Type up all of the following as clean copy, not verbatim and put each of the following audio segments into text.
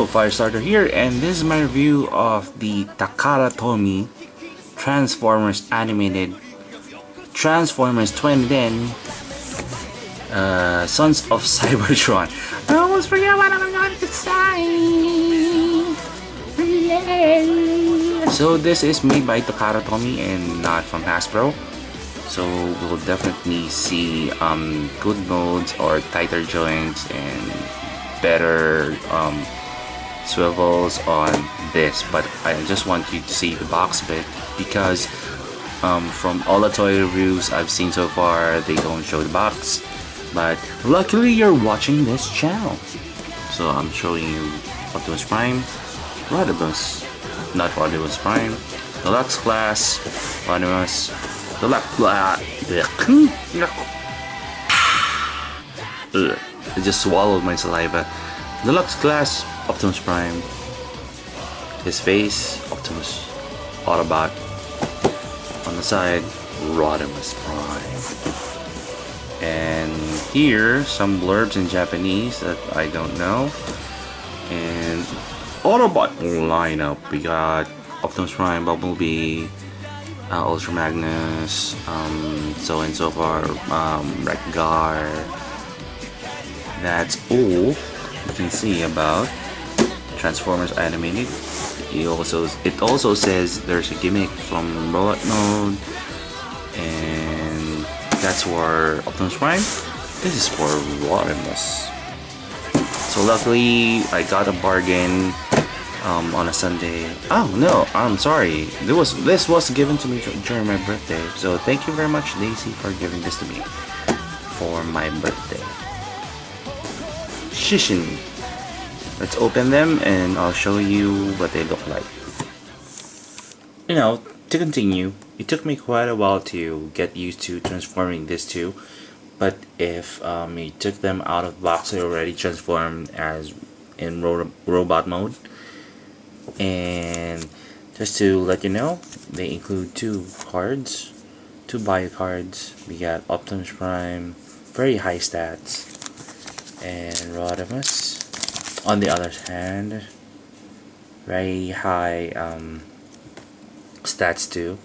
Firestarter here, and this is my review of the Takara Tomys Transformers animated Transformers 2010 Sons of Cybertron. I almost forgot what I'm going to say. So this is made by Takara Tomys and not from Hasbro. So we'll definitely see good modes or tighter joints and better swivels on this, but I just want you to see the box bit because from all the toy reviews I've seen so far, they don't show the box. But luckily you're watching this channel, so I'm showing you Optimus Prime, Rodimus, not Rodimus Prime, Deluxe Class, Rodimus, Deluxe Class. I just swallowed my saliva. Deluxe Class, Optimus Prime. His face, Optimus Autobot. On the side, Rodimus Prime. And here, some blurbs in Japanese that I don't know. And Autobot lineup. We got Optimus Prime, Bumblebee, Ultra Magnus, so and so far, Rekgar. That's all you can see about Transformers animated. It also says there's a gimmick from Robot Mode, and that's for Optimus Prime. This is for Rodimus. So luckily I got a bargain on a Sunday. Oh no, I'm sorry. This was given to me during my birthday. So thank you very much, Daisy, for giving this to me for my birthday. Shishin. Let's open them and I'll show you what they look like. You know, to continue, it took me quite a while to get used to transforming these two, but if you took them out of the box, they already transformed as in robot mode. And just to let you know, they include two bio cards. We got Optimus Prime, very high stats, and Rodimus on the other hand, very high stats too,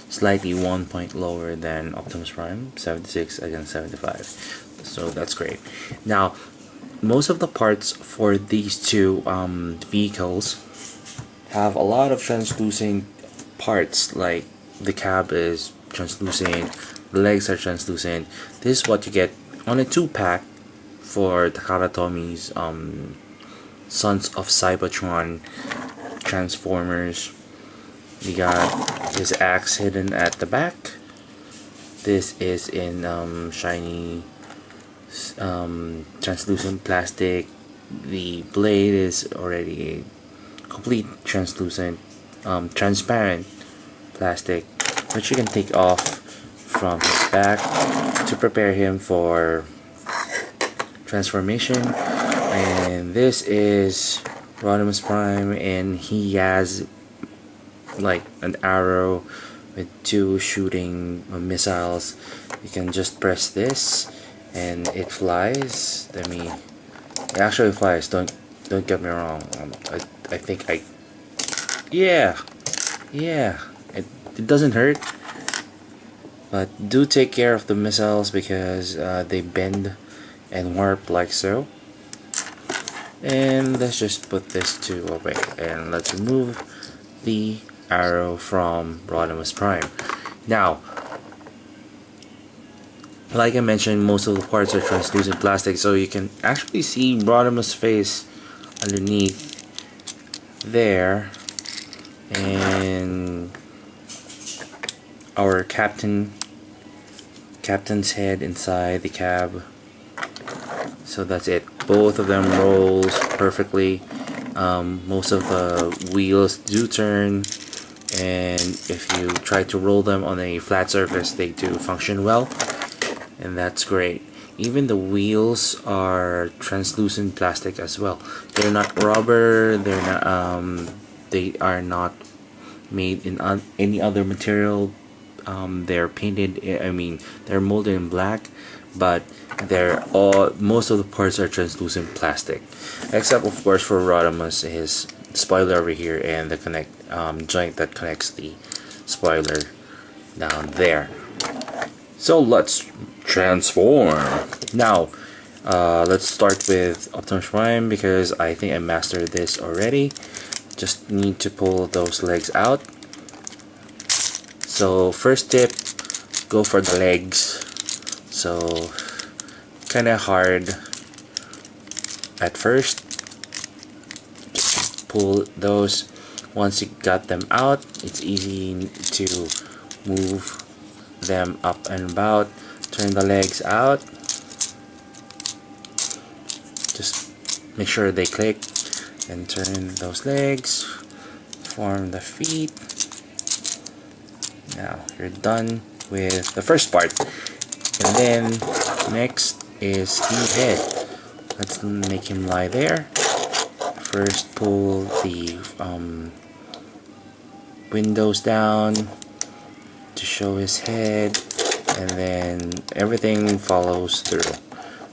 slightly 1 point lower than Optimus Prime, 76 against 75, so that's great. Now most of the parts for these two vehicles have a lot of translucent parts, like the cab is translucent, the legs are translucent. This is what you get on a 2-pack for Takara Tomys Sons of Cybertron Transformers. We got his axe hidden at the back. This is in shiny translucent plastic. The blade is already complete translucent transparent plastic, which you can take off from his back to prepare him for transformation. And this is Rodimus Prime, and he has like an arrow with two shooting missiles. You can just press this and it flies. It actually flies, don't get me wrong. I think it doesn't hurt, but do take care of the missiles because they bend and warp like so. And let's just put this two away, and let's remove the arrow from Rodimus Prime. Now, like I mentioned, most of the parts are translucent plastic, so you can actually see Rodimus' face underneath there, and our captain's head inside the cab. So that's it. Both of them rolls perfectly. Most of the wheels do turn, and if you try to roll them on a flat surface, they do function well, and that's great. Even the wheels are translucent plastic as well. They're not rubber. They're not. They are not made in any other material. They're painted. They're molded in black, but most of the parts are translucent plastic, except of course for Rodimus, his spoiler over here and the joint that connects the spoiler down there. So let's transform. Now let's start with Optimus Prime because I think I mastered this already. Just need to pull those legs out. So first tip, go for the legs. So kinda hard at first. Just pull those. Once you got them out, it's easy to move them up and about. Turn the legs out. Just make sure they click and turn those legs. Form the feet. Now you're done with the first part. And then next is the head. Let's make him lie there. First pull the windows down to show his head, and then everything follows through.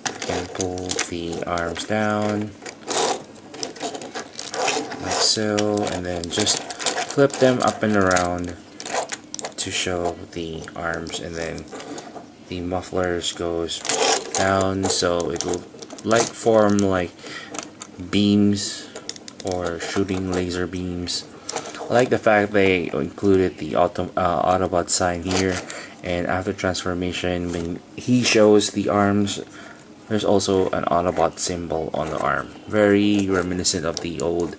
You can pull the arms down like so, and then just flip them up and around to show the arms, and then the mufflers goes down, so it will form like beams or shooting laser beams. I like the fact they included the Autobot sign here, and after transformation, when he shows the arms, there's also an Autobot symbol on the arm. Very reminiscent of the old,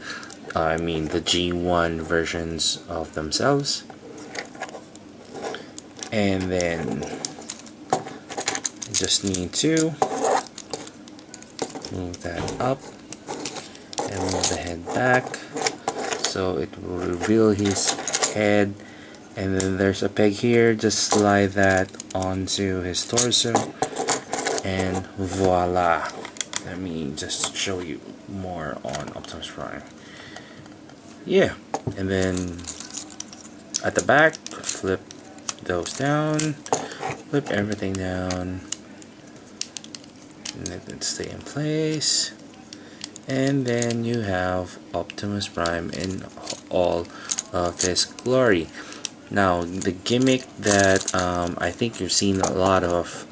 the G1 versions of themselves. And then just need to move that up and move the head back so it will reveal his head. And then there's a peg here, just slide that onto his torso and voila. Let me just show you more on Optimus Prime. Yeah, and then at the back, flip those down, flip everything down, and let it stay in place, and then you have Optimus Prime in all of his glory. Now the gimmick that I think you've seen a lot of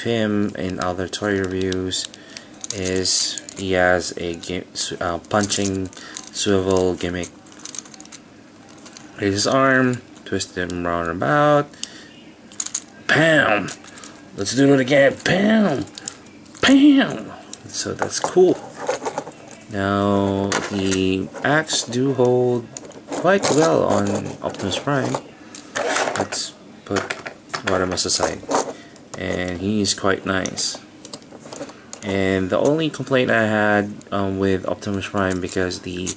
him in other toy reviews is he has a punching swivel gimmick. Raise his arm, twist him round and about, bam! Let's do it again, bam! Bam! So that's cool. Now the axe do hold quite well on Optimus Prime. Let's put Rodimus aside, and he's quite nice. And the only complaint I had with Optimus Prime, because the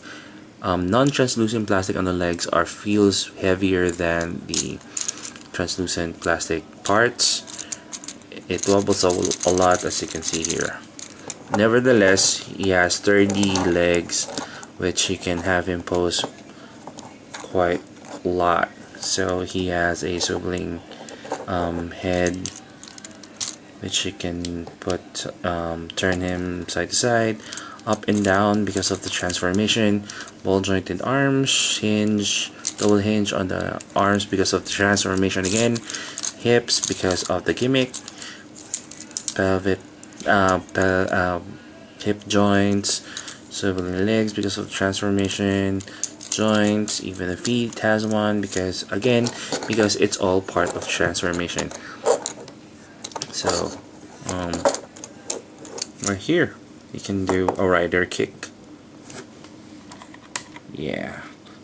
non-translucent plastic on the legs feels heavier than the translucent plastic parts. It wobbles a lot, as you can see here. Nevertheless, he has sturdy legs, which you can have him pose quite a lot. So he has a swiveling head, which you can put turn him side to side, up and down because of the transformation. Ball jointed arms, hinge, double hinge on the arms because of the transformation again. Hips because of the gimmick. Pelvic hip joints, swiveling legs because of the transformation. Joints, even the feet has one because it's all part of transformation. So right here you can do a rider kick. Yeah,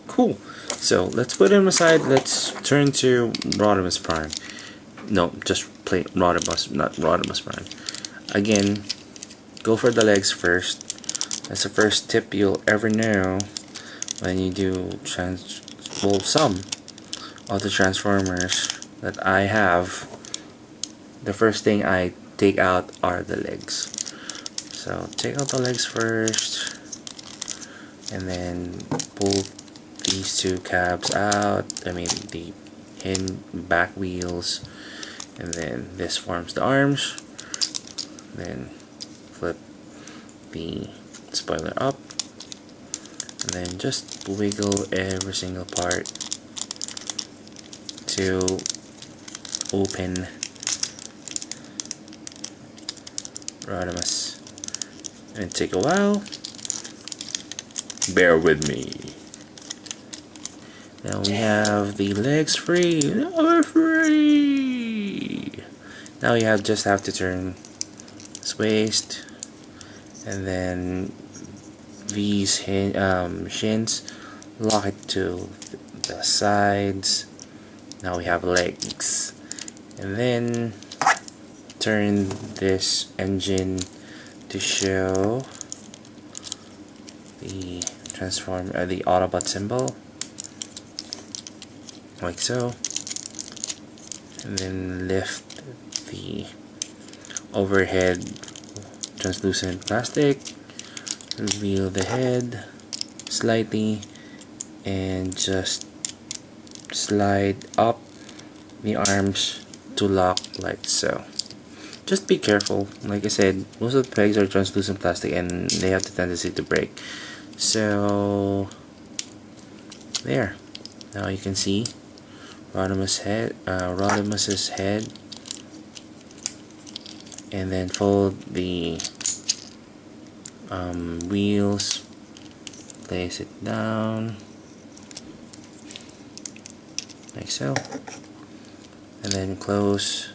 cool. So let's put him aside. Let's turn to Rodimus Prime. No, just plain Rodimus, not Rodimus Prime. Again, go for the legs first. That's the first tip you'll ever know when you do some of the Transformers that I have. The first thing I take out are the legs. So take out the legs first, and then pull these two cabs out. The back wheels, and then this forms the arms. Then flip the spoiler up, and then just wiggle every single part to open Rodimus. And take a while. Bear with me. Now we have the legs free. Now we're free. Now you just have to turn this waist, and then these shins, lock it to the sides. Now we have legs, and then turn this engine to show the the Autobot symbol, like so, and then lift the overhead translucent plastic, reveal the head slightly, and just slide up the arms to lock like so. Just be careful. Like I said, most of the pegs are translucent plastic and they have the tendency to break. So there. Now you can see Rodimus's head, and then fold the wheels, place it down like so, and then close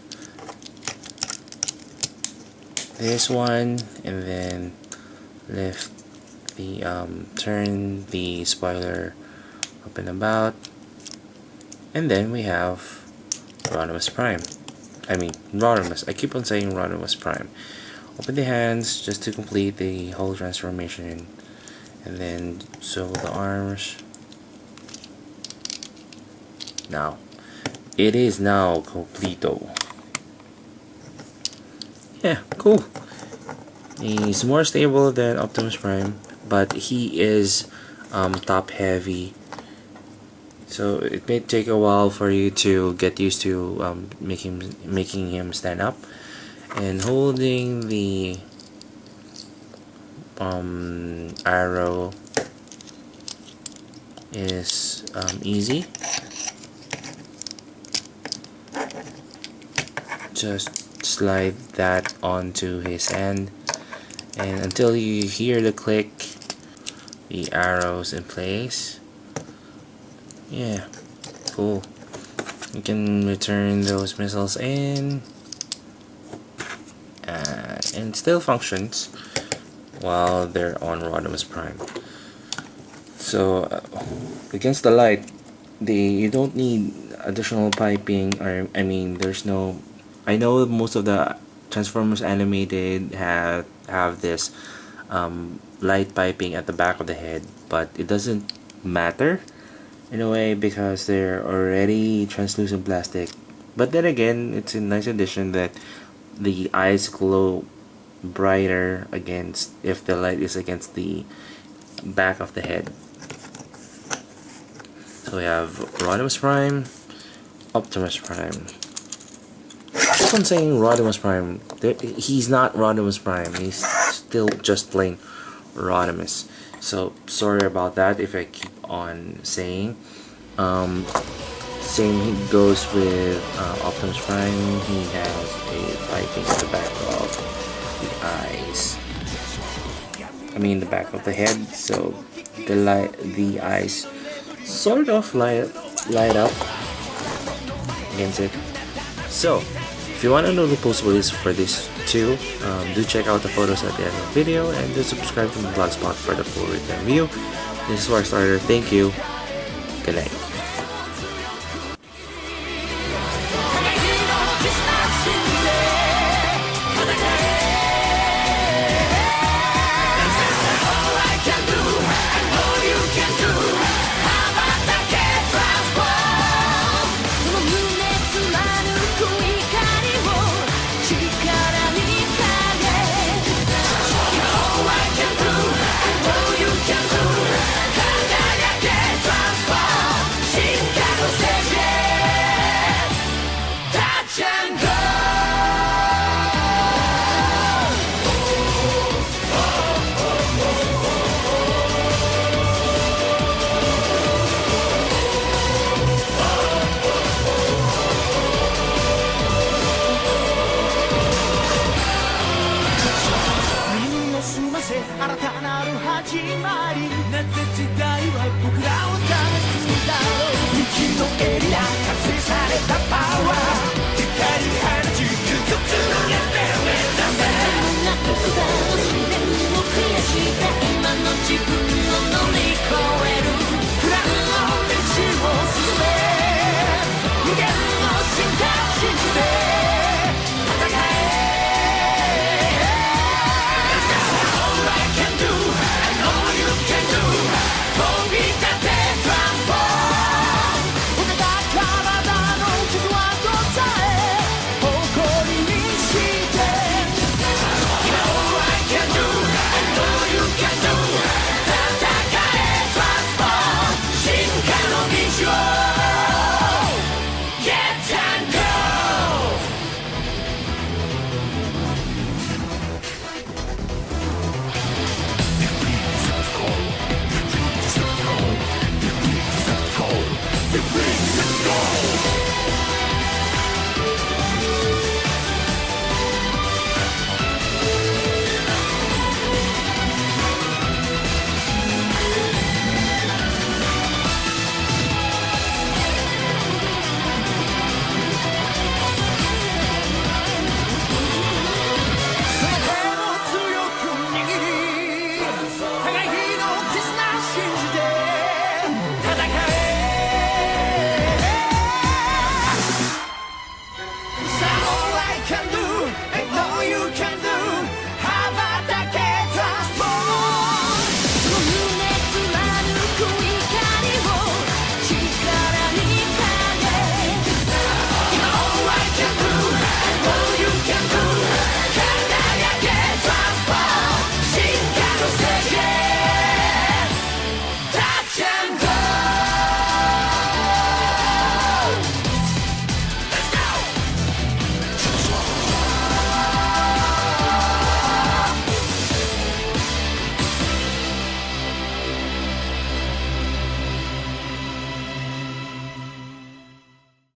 this one, and then lift the turn the spoiler up and about, and then we have Rodimus Prime. I mean Rodimus. I keep on saying Rodimus Prime. Open the hands just to complete the whole transformation, and then sew the arms. Now it is now completo. Yeah, cool. He's more stable than Optimus Prime, but he is top heavy, so it may take a while for you to get used to making him stand up. And holding the arrow is easy. Just slide that onto his hand, and until you hear the click, the arrows in place. Yeah, cool. You can return those missiles in, and still functions while they're on Rodimus Prime. So against the light, you don't need additional piping, or I mean, there's no. I know most of the Transformers animated have this light piping at the back of the head, but it doesn't matter in a way because they're already translucent plastic. But then again, it's a nice addition that the eyes glow brighter against if the light is against the back of the head. So we have Rodimus Prime, Optimus Prime. I'm saying Rodimus Prime. He's not Rodimus Prime. He's still just plain Rodimus. So sorry about that if I keep on saying. Same goes with Optimus Prime. He has a piping at the back of the eyes. I mean the back of the head. So the eyes sort of light up against it. So if you want to know the possibilities for this too, do check out the photos at the end of the video, and do subscribe to my blogspot for the full written review. This is Starter. Thank you. Good night.